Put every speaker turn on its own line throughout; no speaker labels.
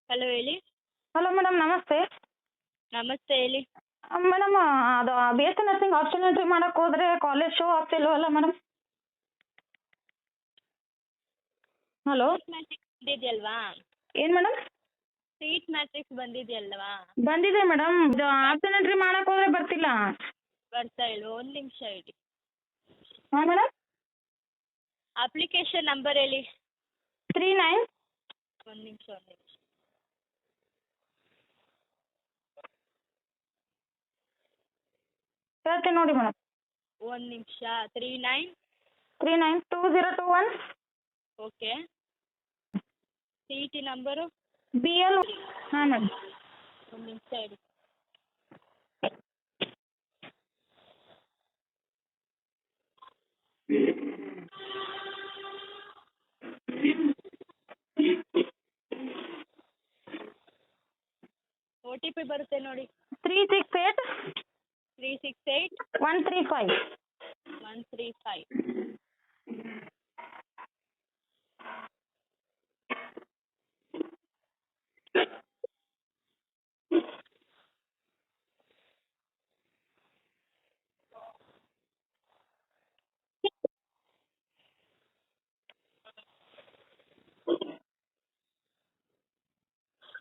Hello ಹೇಳಿ.
Hello madam, ನಮಸ್ತೆ.
ನಮಸ್ತೆ ಹೇಳಿ.
ಮೇಡಮ್, ಅದು B S C nursing option entry ಮಾಡಕ್ಕೆ ಹೋದರೆ ಕಾಲೇಜ್ ಶೋ ಆಗ್ತಿಲ್ವಲ್ಲ ಮೇಡಮ್? ಹಲೋ,
ಸೀಟ್ ಮ್ಯಾಟ್ರಿಕ್ಸ್ ಬಂದಿದೆಯಲ್ವಾ?
ಏನು ಮೇಡಮ್?
Seat matrix ಬಂದಿದೆಯಲ್ವಾ?
ಬಂದಿದೆ ಮೇಡಮ್. ಇದು ಆಪ್ಷನ್ ಎಂಟ್ರಿ ಮಾಡಕ್ಕೆ ಹೋದರೆ ಬರ್ತಿಲ್ಲ.
ಬರ್ತಾ ಇಲ್ವಾ? ಒಂದು ನಿಮಿಷ ಹೇಳಿ.
ಹಾಂ ಮೇಡಮ್.
ಅಪ್ಲಿಕೇಶನ್ ನಂಬರ್ ಹೇಳಿ.
39.
ಒಂದು ನಿಮಿಷ.
ಹೇಳ್ತೀನಿ ನೋಡಿ ಮೇಡಮ್.
ಒಂದು ನಿಮಿಷ. 39.
392021.
Okay. C E T number?
BL. ಹಾಂ ಮೇಡಮ್.
ಒಂದು ನಿಮಿಷ ಹೇಳಿ. ಒ ಟಿ ಪಿ ಬರುತ್ತೆ ನೋಡಿ.
368.
368
135.
135.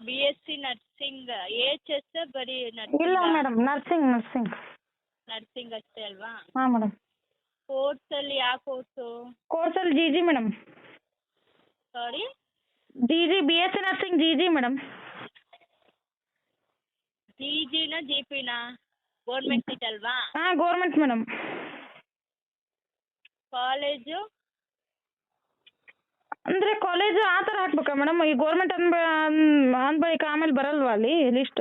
B S C nursing AHS ಬರೀ
ಇಲ್ಲ
ನರ್ಸಿಂಗ್?
Madam, nursing.
ನರ್ಸಿಂಗ್ ಅಷ್ಟೇ ಅಲ್ವಾ?
ಹಾಂ ಮೇಡಮ್.
ಕೋರ್ಸಲ್ಲಿ ಯಾವ ಕೋರ್ಸು?
ಕೋರ್ಸಲ್ಲಿ GG madam.
Sorry?
GG B S C nursing GG madam.
G ಜಿನ ಜಿ ಪಿನ? ಗೌರ್ಮೆಂಟ್ ಸೀಟ್ ಅಲ್ವಾ?
ಹಾಂ, ಗೌರ್ಮೆಂಟ್ ಮೇಡಮ್.
ಕಾಲೇಜು?
ಅಂದರೆ ಕಾಲೇಜು ಆ ಥರ ಹಾಕ್ಬೇಕಾ ಮೇಡಮ್? ಈ ಗೌರ್ಮೆಂಟ್ ಅಂದ ಬಳಿಕ ಆಮೇಲೆ ಬರಲ್ವಾ ಅಲ್ಲಿ ಲಿಸ್ಟ್?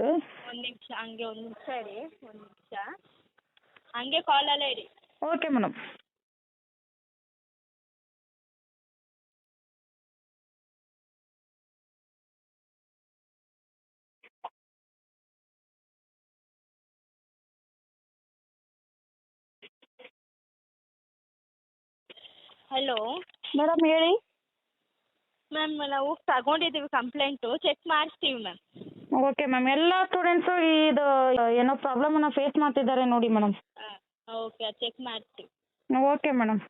ಒಂದು ನಿಮಿಷ ಹಂಗೆ ಒಂದು ನಿಮಿಷ ಇರಿ. ಒಂದು ನಿಮಿಷ ಹಂಗೆ ಕಾಲಲ್ಲೇ ಇರಿ.
Okay madam.
ಹಲೋ
ಮೇಡಮ್ ಹೇಳಿ.
ಮ್ಯಾಮ್, ನಾವು ತಗೊಂಡಿದ್ದೀವಿ ಕಂಪ್ಲೇಂಟು, ಚೆಕ್ ಮಾಡಿಸ್ತೀವಿ ಮ್ಯಾಮ್.
Okay ma'am. ಎಲ್ಲ ಸ್ಟೂಡೆಂಟ್ಸು ಇದು ಏನೋ ಪ್ರಾಬ್ಲಮನ್ನು ಫೇಸ್ ಮಾಡ್ತಿದ್ದಾರೆ ನೋಡಿ ಮೇಡಮ್.
ಹಾಂ ಓಕೆ, ಚೆಕ್ ಮಾಡ್ತೀವಿ.
Okay madam.